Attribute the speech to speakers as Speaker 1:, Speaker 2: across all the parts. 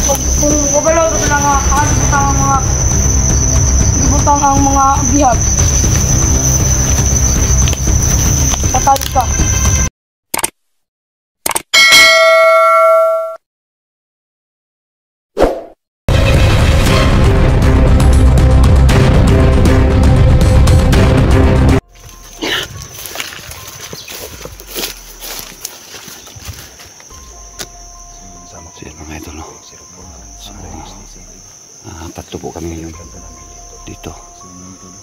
Speaker 1: kung overload ito lang libutang ang mga bihag. Patay ka.
Speaker 2: So yan mga idol, no? So, tatlo po kami ngayon dito.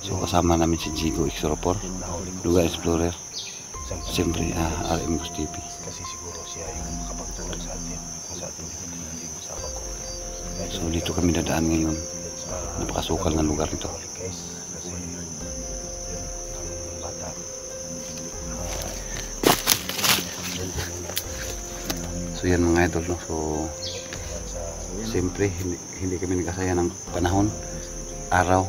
Speaker 2: So kasama namin si Jigo X04, Lugar Explorer, siyempre RM Bus TV.
Speaker 3: Kasi siguro siya yung makapagtulong sa atin kung sa atin hindi usapan ko.
Speaker 2: So dito kami dadaan ngayon. Napakasukal na lugar nito.
Speaker 3: Kasi ang bata.
Speaker 2: So yan mga idol, no? So siyempre hindi kami nagkasaya ng panahon, araw.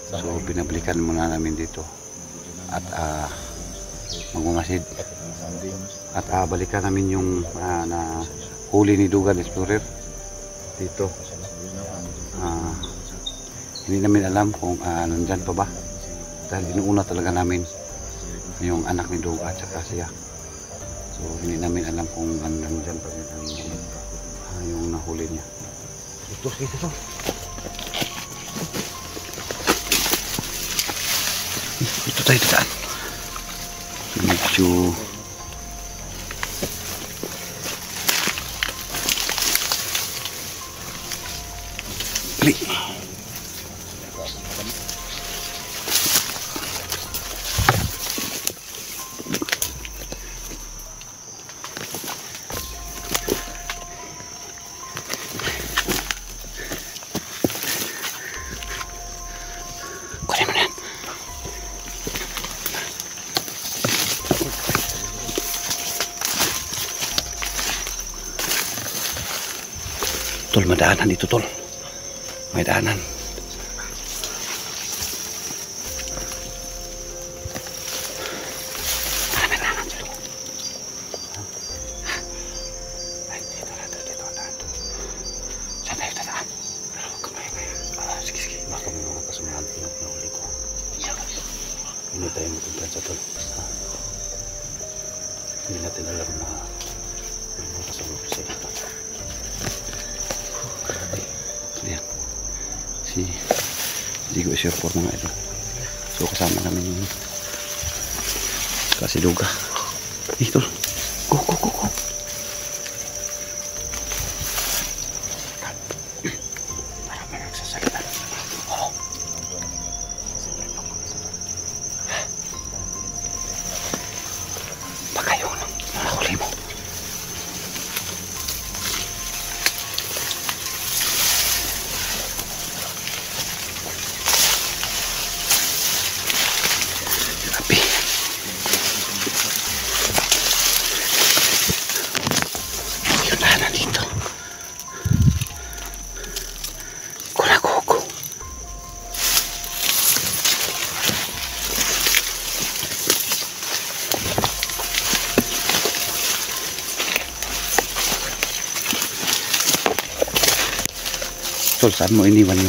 Speaker 2: So binabalikan muna namin dito at magmamasid at balikan namin yung na huli ni Lugar Explorer dito. Hindi namin alam kung nandyan pa ba, dahil inuuna talaga namin yung anak ni Duga at saka siya. So hindi namin alam kung nandyan pa yung nahuli niya. Ito tayo daan. Medyo balik. Tol, madaanan dito, tol. May daanan. May daanan dito. Ay, dito. Saan tayo dadaan? Pero huwag ka maya. Sige. Baka may mga kasamahan na huli ko. Hindi tayo magkumpiyansa, tol. Hindi natin alam na may mga kasamahan sa dito. Ayan, si Jigo X04 mga ito. So kasama namin yung kasi Duga. Ito, go. Parang may nagsasalita. Oo. Baka yun ang nakahuli mo. Tol, saan mo iniwan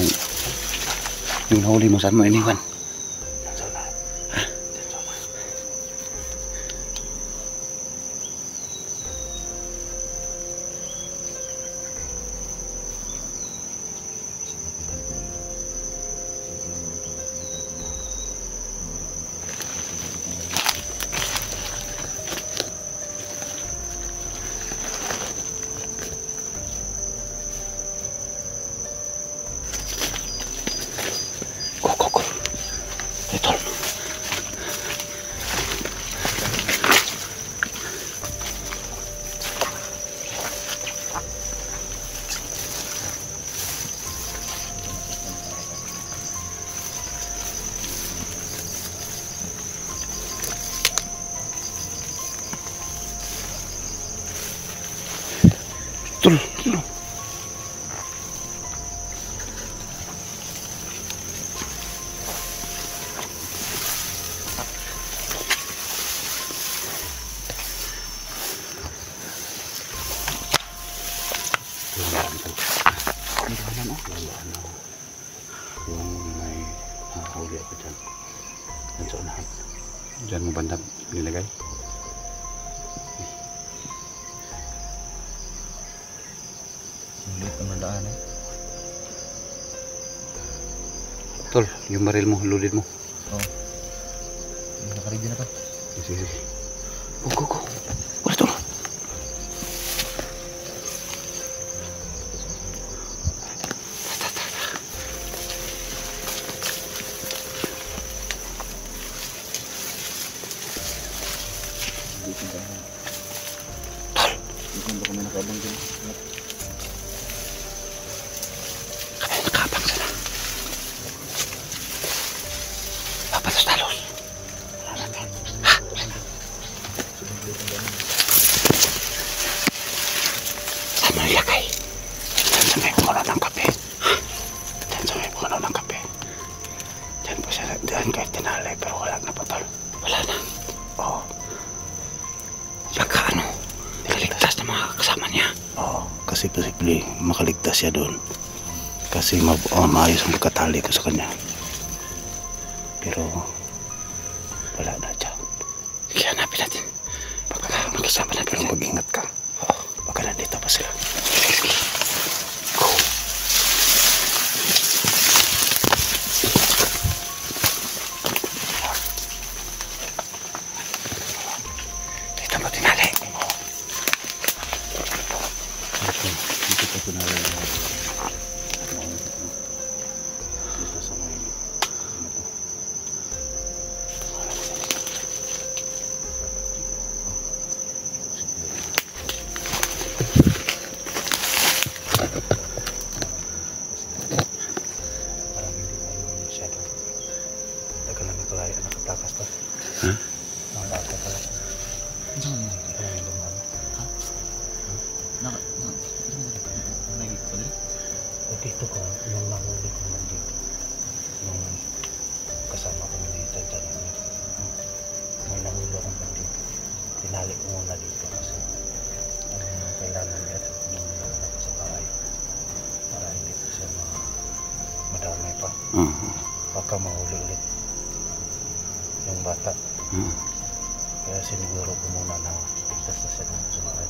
Speaker 2: yung nahuli mo? Saan mo iniwan? Tol. Diyan mo banda nilagay.
Speaker 3: Sulit ang daan eh.
Speaker 2: Tol, yung baril mo, loaded mo.
Speaker 3: Oo. Nakaready na ka.
Speaker 2: Sige. Go. Wala tol.
Speaker 3: Bukan baka may nakabang din.
Speaker 2: Kami nakabang sila. Papatos talos. Saan mo nilagay? Diyan sa may puno ng kape. Diyan sa may puno ng kape. Diyan po siya. Diyan kahit tinalay pero wala na pa tol. Wala na. Oo. Baka ano, nakaligtas na mga kasama niya.
Speaker 3: Oo, kasi posible makaligtas siya doon. Kasi maayos ang pagkatali ko sa kanya. Pero wala na siya.
Speaker 2: Sige, hanapin natin. Baka magkasama natin.
Speaker 3: Pero mag-ingat ka. Baka nandito pa sila.
Speaker 2: Sige. Go. Dito mo tinali.
Speaker 3: Dito pa tunala na. Dito sa may ano to. Parang hindi na yun masyado. Tagal na nakalaya, nakatakas to.
Speaker 2: Huh?
Speaker 3: Mga bata pala. Hindi ka namin lumano. O dito ka, nung nahuli ko nandito. Nung kasama kami dito dyan. May nahuli akong nandito. Tinali ko muna dito kasi kailangan niya nung naman ako sa bahay. Para hindi ko siya madamay pa. Baka mahuli ulit yung bata. Kaya siniguro ko muna na ligtas na siya dun sa bahay.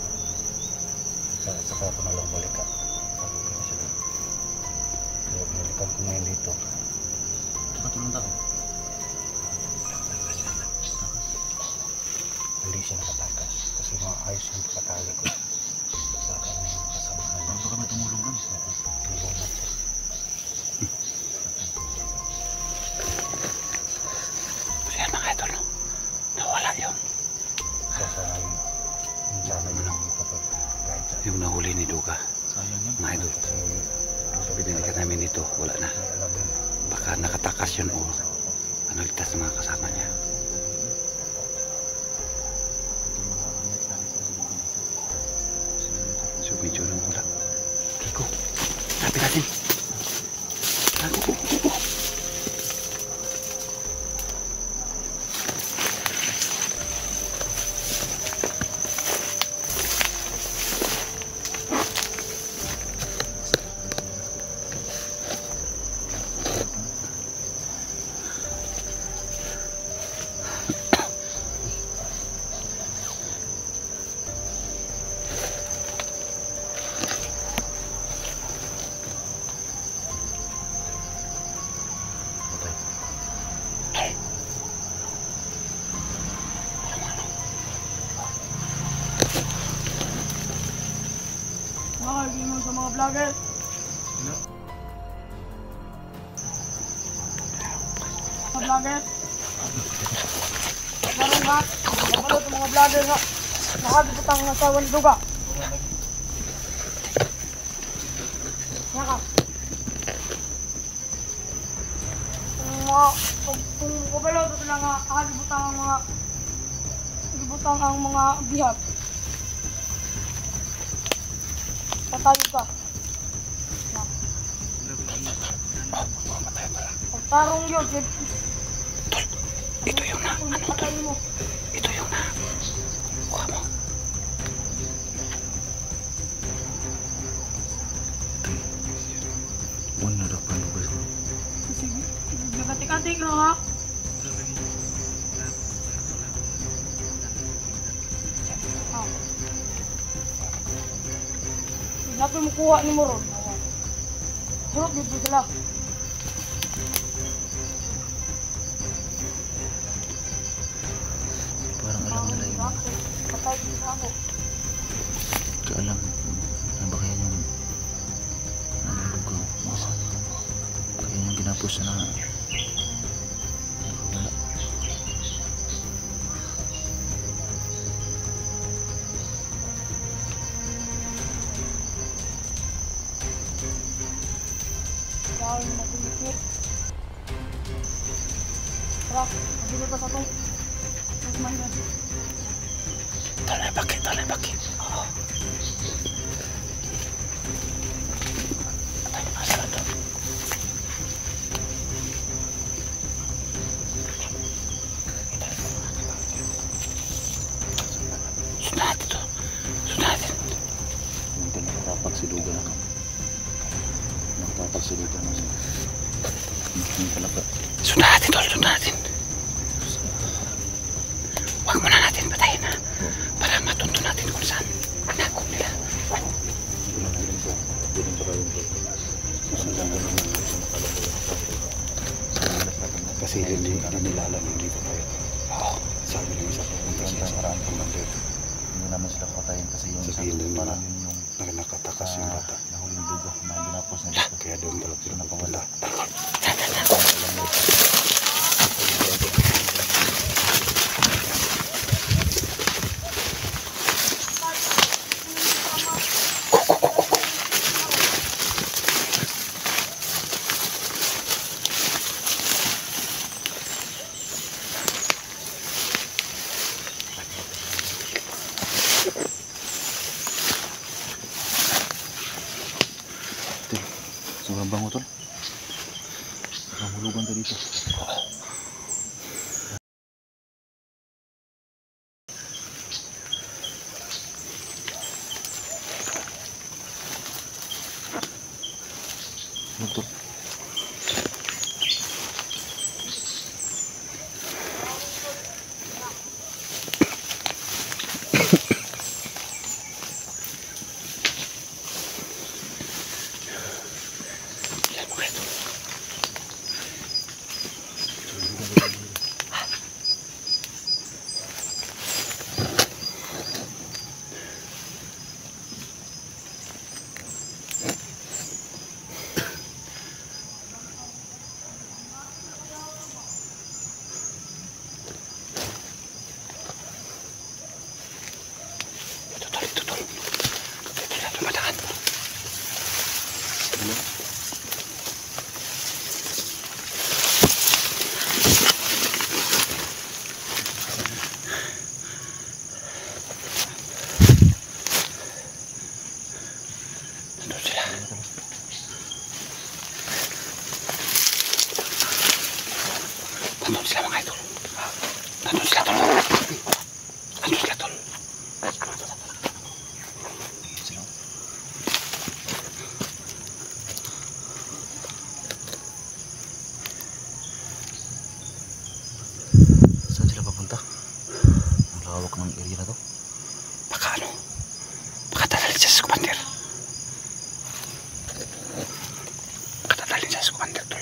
Speaker 3: Saka ako na lang balik ka. Sabi ko na siya dun. Kaya binalikan ko ngayon dito.
Speaker 4: Nakatulong tao.
Speaker 3: Hindi siya nakatakas. Kasi maayos yung pagkatali ko. Baka may kasamahan niya.
Speaker 4: Baka may tumulong lang.
Speaker 3: Tulungan siya.
Speaker 2: Yan mga idol, no? Nawala yun.
Speaker 3: Sana yun ang kapag-guide siya.
Speaker 2: Yung nahuli ni Duga.
Speaker 4: Sayang yan.
Speaker 2: Mga idol,
Speaker 3: Kasi
Speaker 2: binalikan namin dito. Wala na.
Speaker 3: may alam yun.
Speaker 2: Baka nakatakas yun o naligtas ng mga kasama niya. So medyo lang wala. Kiko, hanapin natin. Go.
Speaker 1: Nakakagin mo sa mga vlogger. Mga vlogger. Meron nga. Napanood ng mga vlogger nga. Nakagiputang ng asawa ni Duga. Yan ka. Kung kabalo ito sila nga, nakagiputang ang mga bihag. Patayog ka.
Speaker 2: Mamatay pala.
Speaker 1: Pagtarong yun.
Speaker 2: Ito yung na.
Speaker 1: Ano patay mo?
Speaker 2: Ito yung na. Kuha mo.
Speaker 3: Wala na pa lugas mo.
Speaker 1: Sige. Nagkati-kati ka ha. Napi mo kuha ni mo ron. Surot dito sila.
Speaker 4: Parang alam nila yung mga.
Speaker 1: Patay dito ako.
Speaker 4: Kaalam. Ano ba kaya yung nanulog ko? Kaya yung ginapos na wala.
Speaker 1: Dahil makulikit. Tara, mabili pa sa itong nagmandan.
Speaker 2: Talay baki. Oo. Tayo na sa lato. Sunat ito. Sunatin.
Speaker 4: Hindi nakapagsilugan ako. Nakapagsilugan ako. Hindi talaga.
Speaker 2: Sunatin, tol. Sunatin. Huwag muna natin patayin na. Para matunto natin kung saan nagkong nila.
Speaker 3: Kasi hindi nila alam yung dito tayo.
Speaker 2: Oo.
Speaker 3: Sabi ng isa pumunta siya sa parang commander.
Speaker 4: Hindi naman sila patayin kasi yung
Speaker 3: Sabihin din nila,
Speaker 4: parang yun yung
Speaker 3: nakatakas yung bata.
Speaker 4: nahuling dugo na ginapos na dito.
Speaker 3: Kaya doon pala sila
Speaker 4: Napawala.
Speaker 3: napunta.
Speaker 4: Sobrang bango tol. Mahulugan ka dito. Tol.
Speaker 2: Yan mo kayo. Ito tol. Ito yan lumadaan. Nandun sila. Nandun sila mga idol. Nandun sila tol. Nandun sila tol.
Speaker 4: Saan sila papunta? Ang lawak ng area na to.
Speaker 2: Baka dadalhin siya sa commander. Baka dadalhin siya sa commander tol.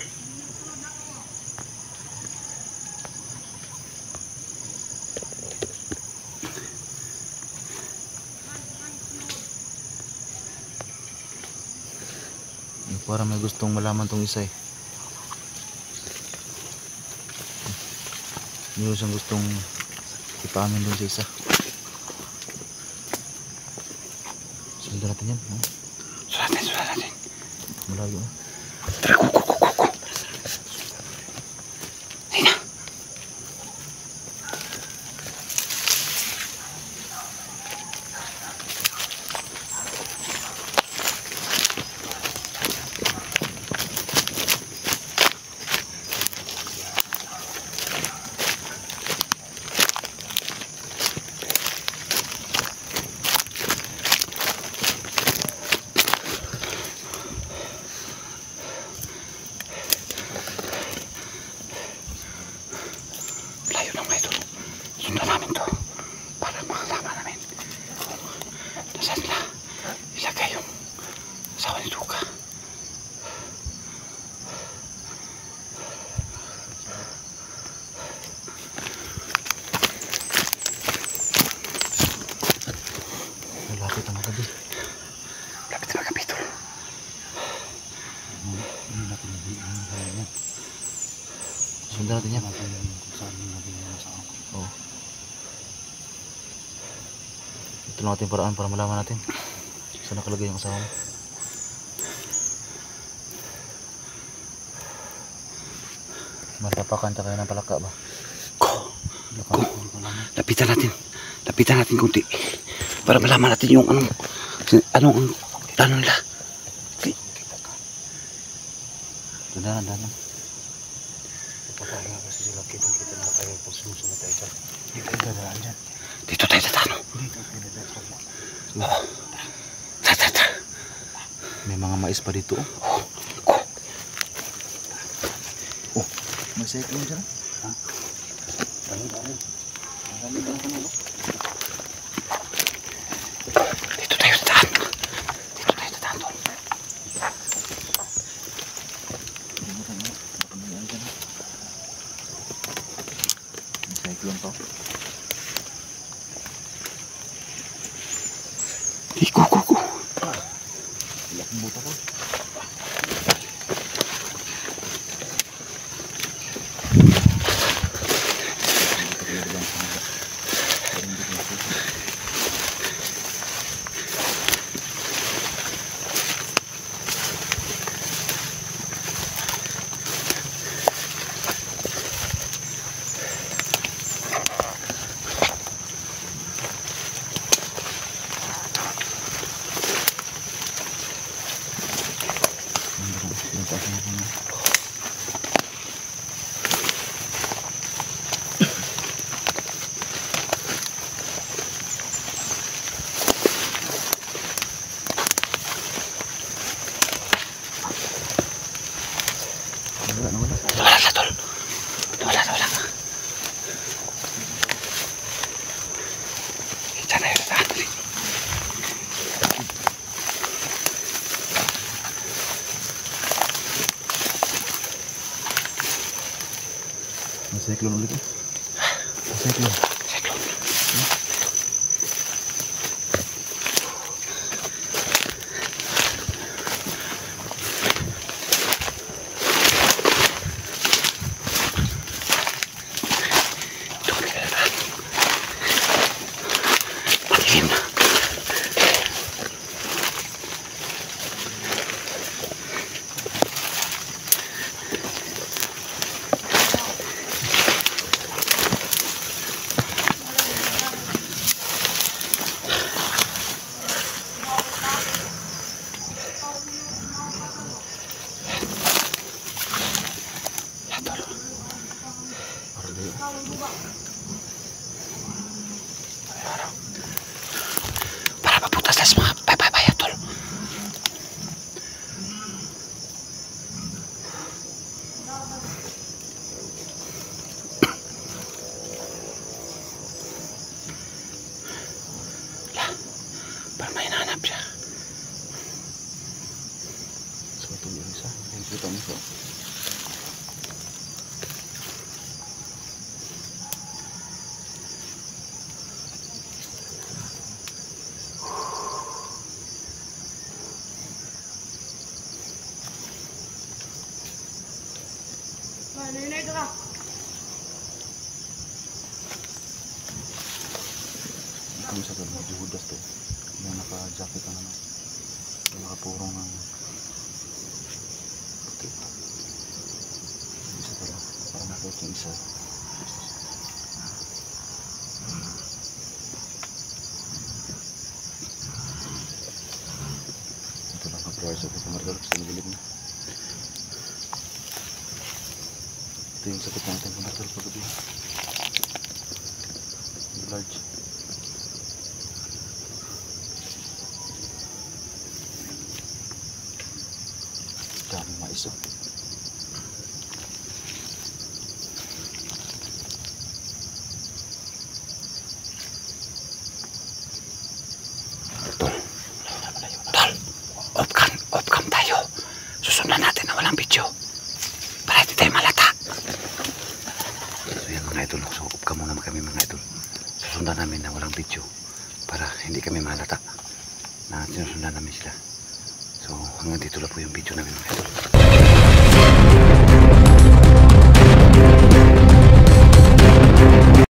Speaker 4: Parang may gustong malaman tong isa eh. May isang gustong ipamin dun sa isa. Sundan natin yan. No?
Speaker 2: Sunatin.
Speaker 4: Malayo na.
Speaker 2: Tara, go. Ayun na. Layo ng mga idol. Sundan namin to para makasama namin kung nasaan nila ilagay yung
Speaker 4: Sundan natin yan.
Speaker 3: Kung saan nilagay yung asawa ko.
Speaker 4: Oo. Ito lang natin paraan para malaman natin saan nakalagay yung asawa mo. Matapakan tayo ng palaka ba?
Speaker 2: Lapitan natin kunti para malaman natin yung anong plano nila.
Speaker 4: Dahan.
Speaker 3: Papahinga kasi sila, kitang-kita na tayo pag sumusunod tayo dyan. Hindi tayo dadaan dyan.
Speaker 2: Dito tayo tatano.
Speaker 3: Dito tayo dadaan.
Speaker 2: Oo. Tara.
Speaker 4: May mga mais pa dito. Oh, may cyclone dyan.
Speaker 2: Dito tayo tatano. Tol.
Speaker 4: May cyclone pa.
Speaker 2: Go.
Speaker 4: Laking buta ko.
Speaker 2: Wala. Diyan tayo tatano.
Speaker 4: May cyclone ulit. Cyclone.
Speaker 2: Madilim na. Para maputas las mga papaya, tol. Para may hinahanap siya.
Speaker 4: So ito yung isa. Yung kita mo ito.
Speaker 1: Nanay ka.
Speaker 4: Kami sa talo, medyo hudas to. Yung naka-jacket ang ano. Yung nakapurong ng puti. Isa talo. Para nakot yung isa. Ito lang ka-price of kumargal kasi nabilib na. Ito yung sakit natin kumargal paggabi. Yung large. Daming mais oh.
Speaker 2: Tol, off cam tayo. Susundan natin na walang video. Para hindi tayo malata. So yan mga idol, so off cam muna kami mga idol. Susundan namin na walang video. Para hindi kami malata. Na sinusundan namin sila. So hanggang dito lang po yung video namin mga idol.